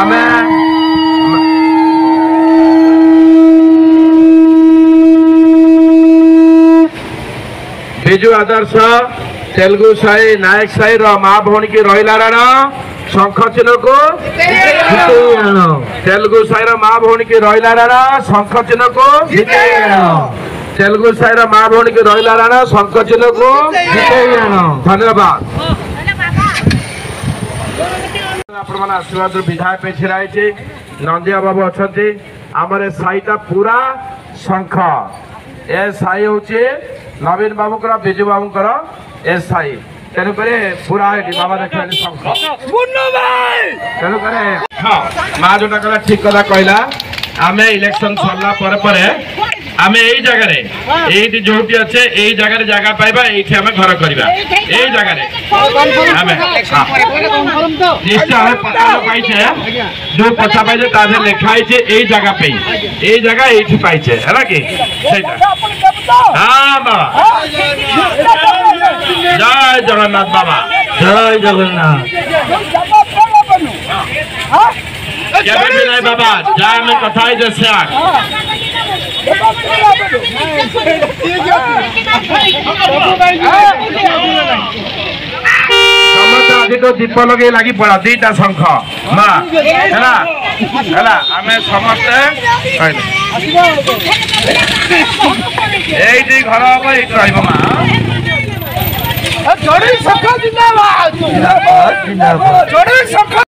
आमे बिजु आदर्श तेलुगु साई नायक साई माँ भौणी की रहीला राण शंख चिन्ह को तेलुगु साई माँ भौणी की रहीला राण शंख चिन्ह को तेलुगु साई माँ भौणी की रहीला राण शंख चिन्ह को धन्यवाद। आपण मैंने आशीर्वाद विधायक पे छिड़ाई नंदिया बाबू अच्छा आमर साईटा पूरा शंख ए साई हूँ नवीन बाबू बिजू बाबू ए साई तेणुक पूरा बाबा देखा शंख तेणुक हाँ माँ जोटा कहला ठीक कथा कहला आम इलेक्शन सरला आम यही जगह जो अच्छे यही जगह जगह पाइबा ये आम घर करवा यही जगह निश्चय आम पता पाइचे जो पता पाइचे ताधे लिखाई यही जगह पे यही जगह ये पाइचे है कि हाँ बाबा जय जगन्नाथ बाबा जय जगन्नाथ केबे भी नहीं बाबा जय में कथा ही जैसे समस्त तो दीप लगे लगी पड़ा दीटा शंख माँ है आमे समस्ते ये घर हम ये माँ